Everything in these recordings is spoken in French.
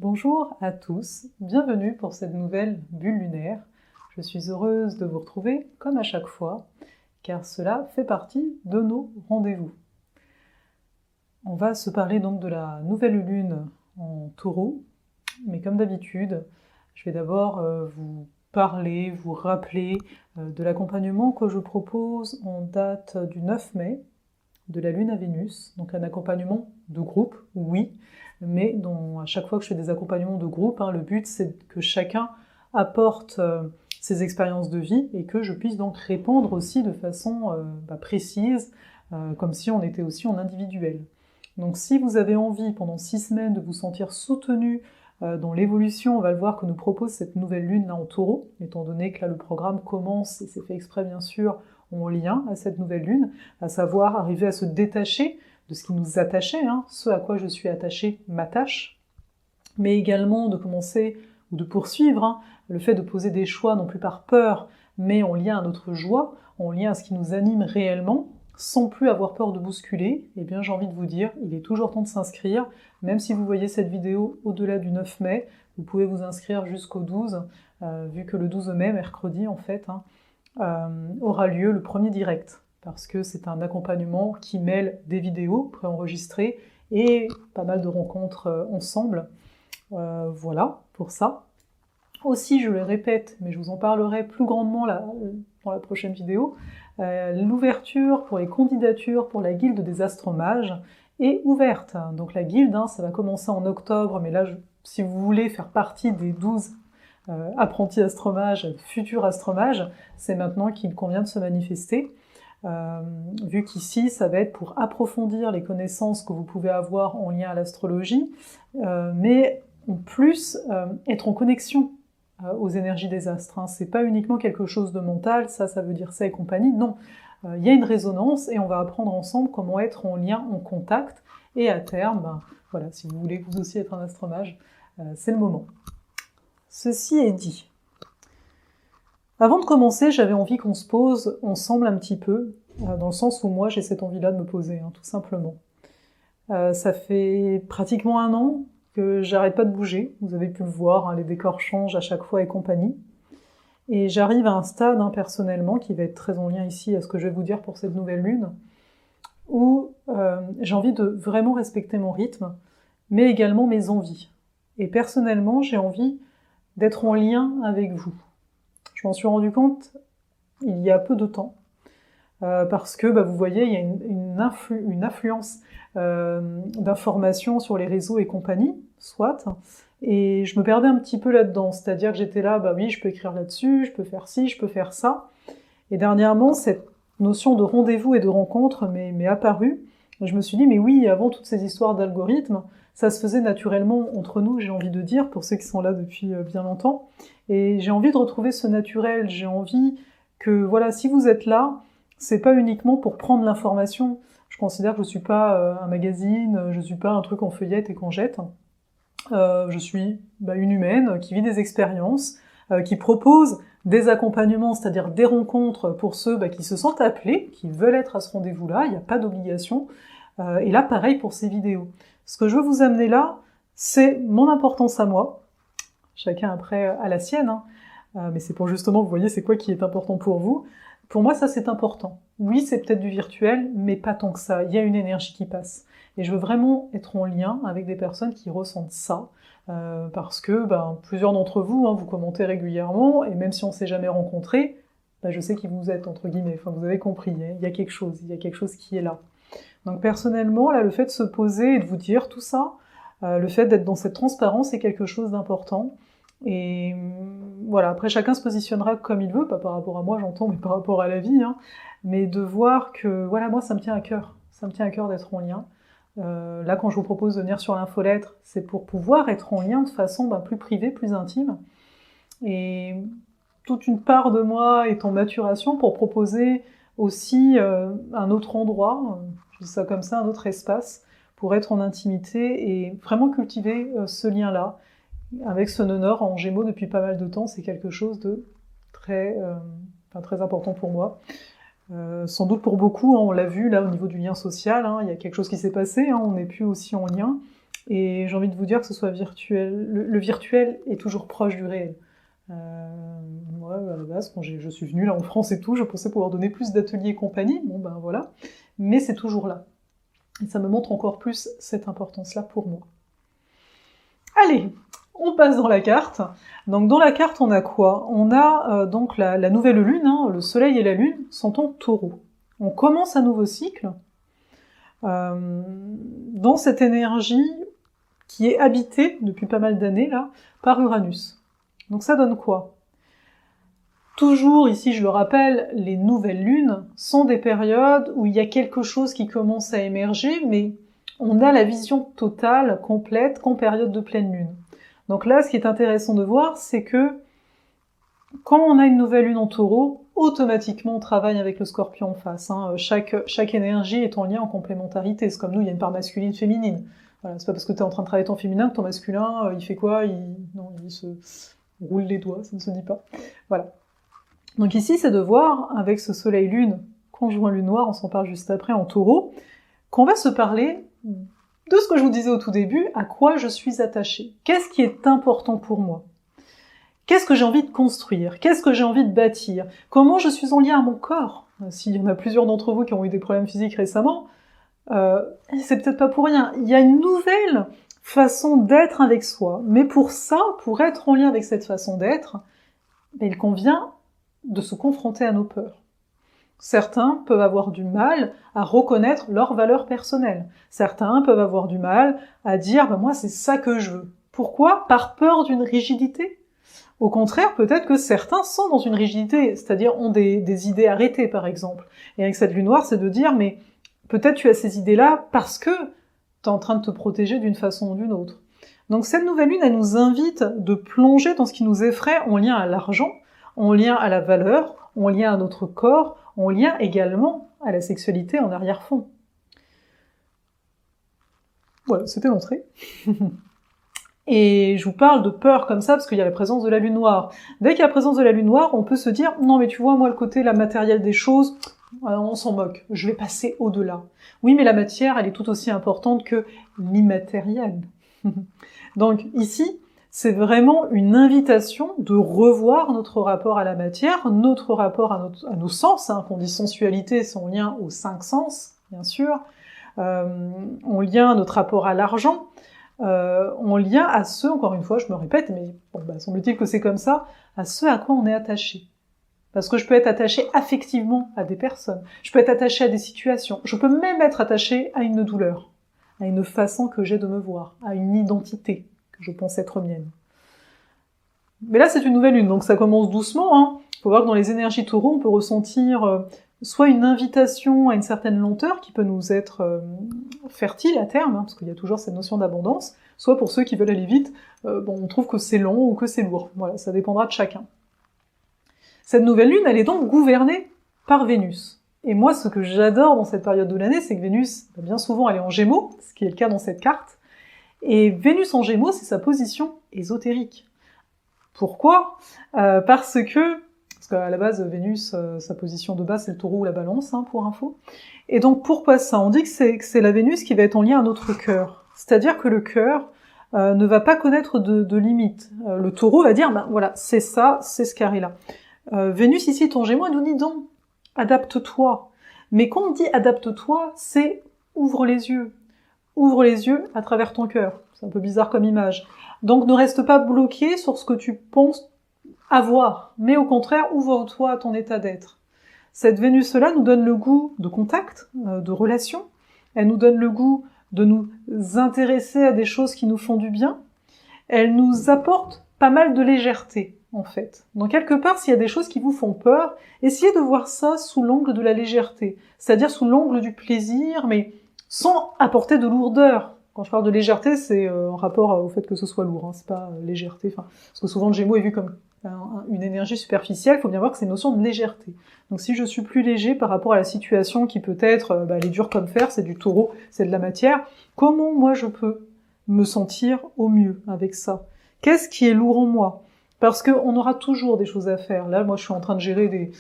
Bonjour à tous, bienvenue pour cette nouvelle bulle lunaire. Je suis heureuse de vous retrouver, comme à chaque fois, car cela fait partie de nos rendez-vous. On va se parler donc de la nouvelle lune en Taureau, mais comme d'habitude, je vais d'abord vous parler, vous rappeler de l'accompagnement que je propose en date du 9 mai, de la Lune à Vénus, donc un accompagnement de groupe, oui, mais à chaque fois que je fais des accompagnements de groupe, le but c'est que chacun apporte ses expériences de vie et que je puisse donc répondre aussi de façon précise, comme si on était aussi en individuel. Donc si vous avez envie pendant 6 semaines de vous sentir soutenu dans l'évolution, on va le voir, que nous propose cette nouvelle lune là en Taureau, étant donné que là le programme commence, et c'est fait exprès bien sûr, en lien à cette nouvelle lune, à savoir arriver à se détacher de ce qui nous attachait, ce à quoi je suis attachée m'attache, mais également de commencer ou de poursuivre le fait de poser des choix non plus par peur, mais en lien à notre joie, en lien à ce qui nous anime réellement, sans plus avoir peur de bousculer. Eh bien j'ai envie de vous dire, il est toujours temps de s'inscrire, même si vous voyez cette vidéo au-delà du 9 mai, vous pouvez vous inscrire jusqu'au 12, vu que le 12 mai, mercredi en fait, aura lieu le premier direct, parce que c'est un accompagnement qui mêle des vidéos préenregistrées et pas mal de rencontres ensemble. Voilà, pour ça. Aussi, je le répète, mais je vous en parlerai plus grandement dans la prochaine vidéo, l'ouverture pour les candidatures pour la guilde des astromages est ouverte. Donc la guilde, ça va commencer en octobre, mais là, si vous voulez faire partie des 12 apprentis astromages, futurs astromages, c'est maintenant qu'il convient de se manifester, vu qu'ici, ça va être pour approfondir les connaissances que vous pouvez avoir en lien à l'astrologie, mais en plus, être en connexion aux énergies des astres. C'est pas uniquement quelque chose de mental, ça veut dire ça et compagnie, non. Il y a une résonance et on va apprendre ensemble comment être en lien, en contact, et à terme, voilà, si vous voulez vous aussi être un astromage, c'est le moment. Ceci est dit. Avant de commencer, j'avais envie qu'on se pose ensemble un petit peu, dans le sens où moi j'ai cette envie-là de me poser, tout simplement. Ça fait pratiquement 1 an que j'arrête pas de bouger, vous avez pu le voir, les décors changent à chaque fois et compagnie. Et j'arrive à un stade, personnellement, qui va être très en lien ici à ce que je vais vous dire pour cette nouvelle lune, où j'ai envie de vraiment respecter mon rythme, mais également mes envies. Et personnellement, j'ai envie d'être en lien avec vous. Je m'en suis rendu compte il y a peu de temps, parce que vous voyez, il y a une affluence d'informations sur les réseaux et compagnie, soit, et je me perdais un petit peu là-dedans, c'est-à-dire que j'étais là, oui, je peux écrire là-dessus, je peux faire ci, je peux faire ça, et dernièrement, cette notion de rendez-vous et de rencontre m'est apparue, et je me suis dit, mais oui, avant toutes ces histoires d'algorithmes, ça se faisait naturellement entre nous, j'ai envie de dire, pour ceux qui sont là depuis bien longtemps, et j'ai envie de retrouver ce naturel, j'ai envie que, voilà, si vous êtes là, c'est pas uniquement pour prendre l'information. Je considère que je suis pas un magazine, je suis pas un truc qu'on feuillette et qu'on jette. Je suis une humaine qui vit des expériences, qui propose des accompagnements, c'est-à-dire des rencontres pour ceux qui se sentent appelés, qui veulent être à ce rendez-vous-là, il n'y a pas d'obligation. Et là, pareil pour ces vidéos. Ce que je veux vous amener là, c'est mon importance à moi, chacun après à la sienne, mais c'est pour justement, vous voyez, c'est quoi qui est important pour vous. Pour moi, ça, c'est important. Oui, c'est peut-être du virtuel, mais pas tant que ça. Il y a une énergie qui passe. Et je veux vraiment être en lien avec des personnes qui ressentent ça, parce que plusieurs d'entre vous, vous commentez régulièrement, et même si on s'est jamais rencontrés, je sais qui vous êtes, entre guillemets. Enfin, vous avez compris, il y a quelque chose qui est là. Donc personnellement, là, le fait de se poser et de vous dire tout ça, le fait d'être dans cette transparence est quelque chose d'important. Et voilà, après chacun se positionnera comme il veut, pas par rapport à moi j'entends, mais par rapport à la vie, mais de voir que, voilà, moi ça me tient à cœur d'être en lien. Là quand je vous propose de venir sur l'infolettre, c'est pour pouvoir être en lien de façon plus privée, plus intime, et toute une part de moi est en maturation pour proposer aussi un autre endroit, je dis ça comme ça, un autre espace, pour être en intimité et vraiment cultiver ce lien-là. Avec ce nœud nord en Gémeaux depuis pas mal de temps, c'est quelque chose de très important pour moi. Sans doute pour beaucoup, on l'a vu là au niveau du lien social, il y a quelque chose qui s'est passé, on n'est plus aussi en lien, Et j'ai envie de vous dire que ce soit virtuel, le virtuel est toujours proche du réel. Moi, à la base, quand je suis venue là en France et tout, je pensais pouvoir donner plus d'ateliers et compagnie, bon ben voilà, mais c'est toujours là. Et ça me montre encore plus cette importance-là pour moi. Allez, on passe dans la carte. Donc dans la carte, on a quoi? On a donc la nouvelle lune, hein, le soleil et la lune sont en taureau. On commence un nouveau cycle dans cette énergie qui est habitée depuis pas mal d'années là par Uranus. Donc ça donne quoi? Toujours, ici je le rappelle, les nouvelles lunes sont des périodes où il y a quelque chose qui commence à émerger, mais on a la vision totale, complète, qu'en période de pleine lune. Donc là, ce qui est intéressant de voir, c'est que quand on a une nouvelle lune en taureau, automatiquement on travaille avec le scorpion en face. Hein. Chaque énergie est en lien, en complémentarité. C'est comme nous, il y a une part masculine, féminine. Voilà, c'est pas parce que tu es en train de travailler ton féminin que ton masculin, il fait quoi? Non, il se roule les doigts, ça ne se dit pas. Voilà. Donc ici, c'est de voir, avec ce soleil-lune, conjoint lune noire, on s'en parle juste après, en taureau, qu'on va se parler de ce que je vous disais au tout début, à quoi je suis attachée. Qu'est-ce qui est important pour moi? Qu'est-ce que j'ai envie de construire? Qu'est-ce que j'ai envie de bâtir? Comment je suis en lien à mon corps? S'il y en a plusieurs d'entre vous qui ont eu des problèmes physiques récemment, c'est peut-être pas pour rien. Il y a une nouvelle façon d'être avec soi. Mais pour ça, pour être en lien avec cette façon d'être, il convient de se confronter à nos peurs. Certains peuvent avoir du mal à reconnaître leurs valeurs personnelles. Certains peuvent avoir du mal à dire « moi, c'est ça que je veux ». Pourquoi? Par peur d'une rigidité. Au contraire, peut-être que certains sont dans une rigidité, c'est-à-dire ont des idées arrêtées, par exemple. Et avec cette lune noire, c'est de dire « mais peut-être tu as ces idées-là parce que tu es en train de te protéger d'une façon ou d'une autre ». Donc cette nouvelle lune, elle nous invite de plonger dans ce qui nous effraie en lien à l'argent, en lien à la valeur, en lien à notre corps, en lien également à la sexualité en arrière-fond. Voilà, c'était l'entrée. Et je vous parle de peur comme ça parce qu'il y a la présence de la lune noire. Dès qu'il y a la présence de la lune noire, on peut se dire « non mais tu vois, moi le côté la matérielle des choses, on s'en moque, je vais passer au-delà. » Oui, mais la matière, elle est tout aussi importante que l'immatériel. Donc ici, c'est vraiment une invitation de revoir notre rapport à la matière, notre rapport à nos sens, hein, qu'on dit sensualité, c'est en lien aux 5 sens, bien sûr, en lien à notre rapport à l'argent, en lien à ce, encore une fois, je me répète, mais bon, semble-t-il que c'est comme ça, à ce à quoi on est attaché. Parce que je peux être attaché affectivement à des personnes, je peux être attaché à des situations, je peux même être attaché à une douleur, à une façon que j'ai de me voir, à une identité que je pense être mienne. Mais là, c'est une nouvelle lune, donc ça commence doucement. Hein. Faut voir que dans les énergies taureaux, on peut ressentir soit une invitation à une certaine lenteur qui peut nous être fertile à terme, hein, parce qu'il y a toujours cette notion d'abondance, soit pour ceux qui veulent aller vite, on trouve que c'est long ou que c'est lourd. Voilà, ça dépendra de chacun. Cette nouvelle lune, elle est donc gouvernée par Vénus. Et moi, ce que j'adore dans cette période de l'année, c'est que Vénus, bien souvent, elle est en Gémeaux, ce qui est le cas dans cette carte. Et Vénus en Gémeaux, c'est sa position ésotérique. Pourquoi? Parce qu'à la base, Vénus, sa position de base, c'est le taureau ou la balance, hein, pour info. Et donc, pourquoi ça? On dit que c'est la Vénus qui va être en lien à notre cœur. C'est-à-dire que le cœur ne va pas connaître de limites. Le taureau va dire, voilà, c'est ça, c'est ce carré-là. Vénus, ici, ton Gémeaux, elle nous dit donc, adapte-toi. Mais quand on dit adapte-toi, c'est ouvre les yeux. Ouvre les yeux à travers ton cœur. C'est un peu bizarre comme image. Donc ne reste pas bloqué sur ce que tu penses avoir, mais au contraire, ouvre-toi à ton état d'être. Cette Vénus-là nous donne le goût de contact, de relation. Elle nous donne le goût de nous intéresser à des choses qui nous font du bien. Elle nous apporte pas mal de légèreté, en fait. Donc quelque part, s'il y a des choses qui vous font peur, essayez de voir ça sous l'angle de la légèreté, c'est-à-dire sous l'angle du plaisir, mais sans apporter de lourdeur. Quand je parle de légèreté, c'est en rapport au fait que ce soit lourd, hein, c'est pas légèreté, parce que souvent le Gémeaux est vu comme une énergie superficielle, il faut bien voir que c'est une notion de légèreté. Donc si je suis plus léger par rapport à la situation qui peut être, elle est dure comme fer, c'est du taureau, c'est de la matière, comment moi je peux me sentir au mieux avec ça? Qu'est-ce qui est lourd en moi? Parce qu'on aura toujours des choses à faire. Là, moi je suis en train de gérer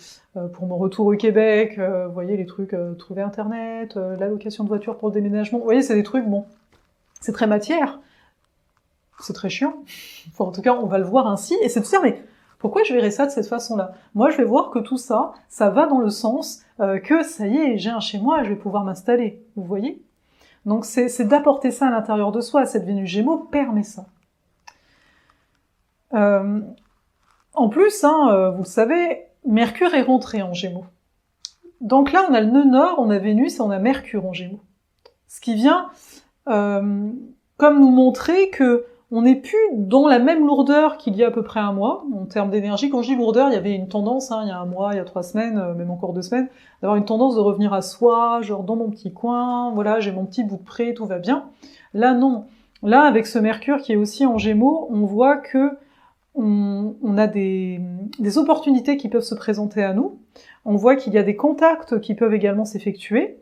pour mon retour au Québec, vous voyez les trucs, trouver internet, l'allocation de voiture pour le déménagement, vous voyez c'est des trucs, bon, c'est très matière, c'est très chiant. Enfin, en tout cas, on va le voir ainsi, et c'est de se dire, mais pourquoi je verrais ça de cette façon-là? Moi, je vais voir que tout ça, ça va dans le sens que ça y est, j'ai un chez moi, je vais pouvoir m'installer. Vous voyez? Donc c'est d'apporter ça à l'intérieur de soi. Cette Vénus Gémeaux permet ça. En plus, vous le savez, Mercure est rentré en Gémeaux. Donc là, on a le nœud nord, on a Vénus et on a Mercure en Gémeaux. Ce qui vient comme nous montrer que on n'est plus dans la même lourdeur qu'il y a à peu près un mois, en termes d'énergie. Quand je dis lourdeur, il y avait une tendance, il y a un mois, il y a 3 semaines, même encore 2 semaines, d'avoir une tendance de revenir à soi, genre dans mon petit coin, voilà, j'ai mon petit bout de près, tout va bien. Là, non. Là, avec ce Mercure qui est aussi en Gémeaux, on voit que on a des opportunités qui peuvent se présenter à nous. On voit qu'il y a des contacts qui peuvent également s'effectuer.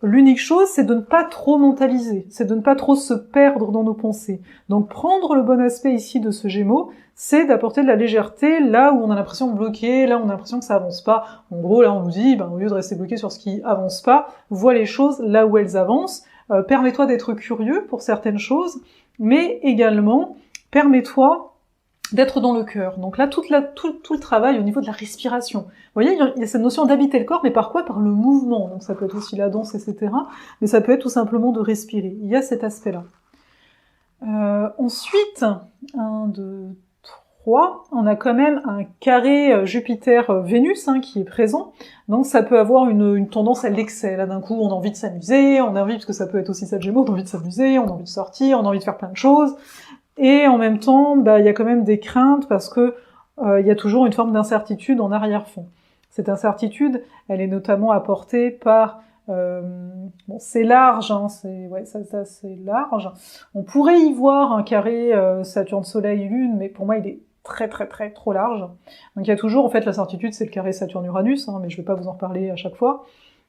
L'unique chose, c'est de ne pas trop mentaliser, c'est de ne pas trop se perdre dans nos pensées. Donc prendre le bon aspect ici de ce Gémeaux, c'est d'apporter de la légèreté là où on a l'impression de bloquer, là où on a l'impression que ça avance pas. En gros, là on nous dit, au lieu de rester bloqué sur ce qui avance pas, vois les choses là où elles avancent, permets-toi d'être curieux pour certaines choses, mais également, permets-toi d'être dans le cœur. Donc là, tout le travail au niveau de la respiration. Vous voyez, il y a cette notion d'habiter le corps, mais par quoi? Par le mouvement. Donc ça peut être aussi la danse, etc. Mais ça peut être tout simplement de respirer. Il y a cet aspect-là. Ensuite, 1, 2, 3, on a quand même un carré Jupiter-Vénus qui est présent. Donc ça peut avoir une tendance à l'excès. Là, d'un coup, on a envie de s'amuser, on a envie, parce que ça peut être aussi ça de Gémeaux, on a envie de s'amuser, on a envie de sortir, on a envie de faire plein de choses. Et en même temps, il y a quand même des craintes parce que il y a toujours une forme d'incertitude en arrière-fond. Cette incertitude, elle est notamment apportée par c'est large, c'est large. On pourrait y voir un carré Saturne-Soleil-Lune, mais pour moi, il est très trop large. Donc il y a toujours, en fait, l'incertitude, c'est le carré Saturne-Uranus, mais je vais pas vous en reparler à chaque fois.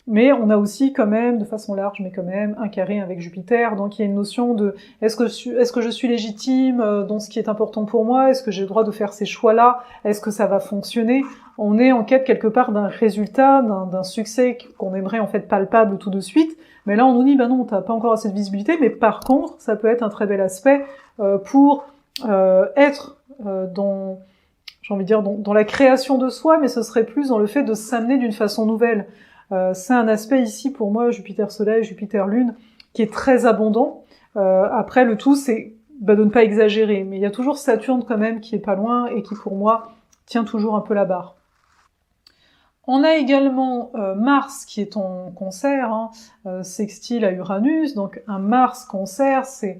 Mais on a aussi quand même, de façon large, mais quand même, un carré avec Jupiter, donc il y a une notion de est-ce que je suis légitime dans ce qui est important pour moi? Est-ce que j'ai le droit de faire ces choix-là? Est-ce que ça va fonctionner? On est en quête quelque part d'un résultat, d'un succès qu'on aimerait en fait palpable tout de suite, mais là on nous dit non, t'as pas encore assez de visibilité, mais par contre, ça peut être un très bel aspect pour être dans, j'ai envie de dire, dans la création de soi, mais ce serait plus dans le fait de s'amener d'une façon nouvelle. C'est un aspect ici pour moi, Jupiter-Soleil, Jupiter-Lune, qui est très abondant. Après, le tout, c'est de ne pas exagérer. Mais il y a toujours Saturne quand même qui est pas loin et qui, pour moi, tient toujours un peu la barre. On a également Mars qui est en Cancer, sextile à Uranus. Donc un Mars Cancer, c'est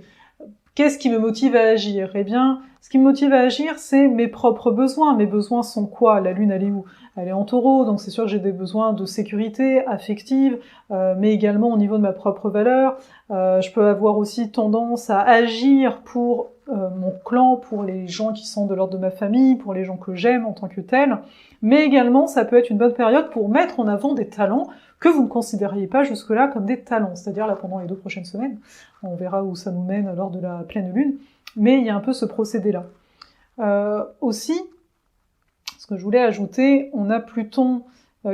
qu'est-ce qui me motive à agir? Eh bien, ce qui me motive à agir, c'est mes propres besoins. Mes besoins sont quoi? La Lune, elle est où? Elle est en Taureau, donc c'est sûr que j'ai des besoins de sécurité affective, mais également au niveau de ma propre valeur. Je peux avoir aussi tendance à agir pour mon clan, pour les gens qui sont de l'ordre de ma famille, pour les gens que j'aime en tant que tels. Mais également, ça peut être une bonne période pour mettre en avant des talents que vous ne considériez pas jusque-là comme des talents. C'est-à-dire là, pendant les 2 prochaines semaines, on verra où ça nous mène lors de la pleine lune, mais il y a un peu ce procédé-là. Aussi, ce que je voulais ajouter, on a Pluton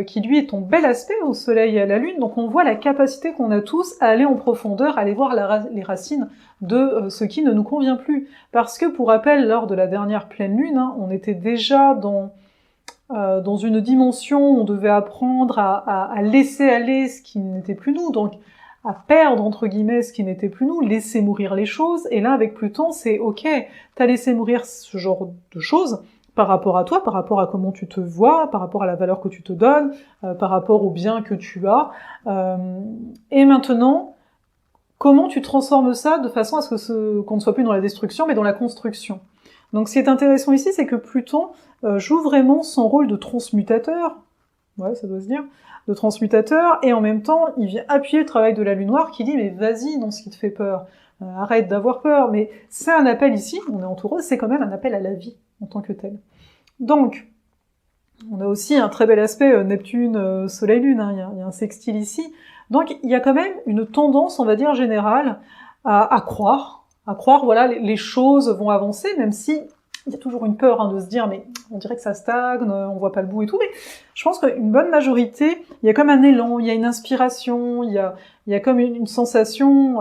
qui lui est en bel aspect au Soleil et à la Lune, donc on voit la capacité qu'on a tous à aller en profondeur, à aller voir les racines de ce qui ne nous convient plus. Parce que, pour rappel, lors de la dernière pleine lune, on était déjà dans une dimension où on devait apprendre à laisser aller ce qui n'était plus nous, donc à perdre, entre guillemets, ce qui n'était plus nous, laisser mourir les choses, et là, avec Pluton, c'est ok, t'as laissé mourir ce genre de choses par rapport à toi, par rapport à comment tu te vois, par rapport à la valeur que tu te donnes, par rapport au bien que tu as, et maintenant, comment tu transformes ça de façon à ce que qu'on ne soit plus dans la destruction, mais dans la construction. Donc ce qui est intéressant ici, c'est que Pluton joue vraiment son rôle de transmutateur, ouais, ça doit se dire, de transmutateur, et en même temps, il vient appuyer le travail de la Lune Noire qui dit « mais vas-y dans ce qui te fait peur, arrête d'avoir peur », mais c'est un appel ici, on est en Taureau, c'est quand même un appel à la vie en tant que tel. Donc, on a aussi un très bel aspect Neptune, Soleil-Lune, il y a un sextile ici, donc il y a quand même une tendance, on va dire, générale à croire, voilà, les choses vont avancer, même si il y a toujours une peur de se dire mais on dirait que ça stagne, on voit pas le bout et tout, mais je pense qu'une bonne majorité, il y a comme un élan, il y a une inspiration, il y a comme une sensation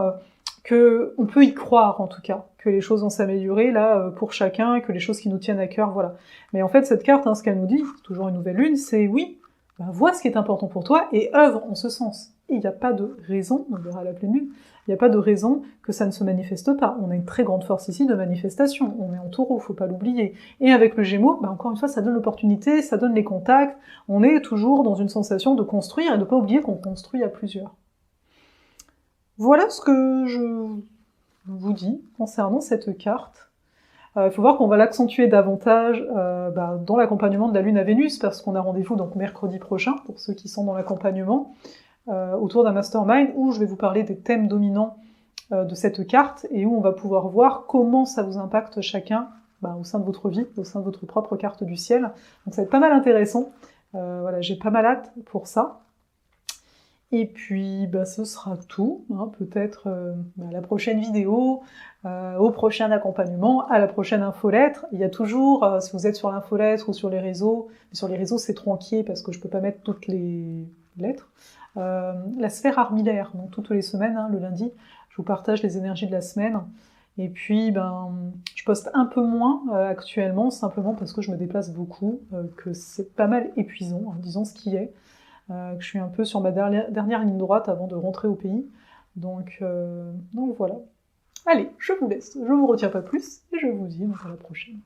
qu'on peut y croire en tout cas, que les choses vont s'améliorer là pour chacun, que les choses qui nous tiennent à cœur, voilà. Mais en fait cette carte, hein, ce qu'elle nous dit, toujours une nouvelle lune, c'est oui, vois ce qui est important pour toi et œuvre en ce sens. Et il n'y a pas de raison, on verra la pleine lune, il n'y a pas de raison que ça ne se manifeste pas. On a une très grande force ici de manifestation, on est en taureau, faut pas l'oublier. Et avec le Gémeaux, encore une fois, ça donne l'opportunité, ça donne les contacts, on est toujours dans une sensation de construire et de ne pas oublier qu'on construit à plusieurs. Voilà ce que je vous dis concernant cette carte. Il faut voir qu'on va l'accentuer davantage dans l'accompagnement de la Lune à Vénus, parce qu'on a rendez-vous donc mercredi prochain, pour ceux qui sont dans l'accompagnement, autour d'un mastermind, où je vais vous parler des thèmes dominants de cette carte, et où on va pouvoir voir comment ça vous impacte chacun au sein de votre vie, au sein de votre propre carte du ciel. Donc ça va être pas mal intéressant. Voilà, j'ai pas mal hâte pour ça. Et puis, ce sera tout, hein, peut-être à la prochaine vidéo, au prochain accompagnement, à la prochaine infolettre. Il y a toujours, si vous êtes sur l'infolettre ou sur les réseaux c'est trop inquiet parce que je peux pas mettre toutes les lettres, la sphère armillaire, donc toutes les semaines, hein, le lundi, je vous partage les énergies de la semaine. Et puis, je poste un peu moins actuellement, simplement parce que je me déplace beaucoup, que c'est pas mal épuisant, hein, disons ce qui est. Que je suis un peu sur ma dernière ligne droite avant de rentrer au pays. Donc voilà. Allez, je vous laisse, je vous retiens pas plus, et je vous dis donc à la prochaine.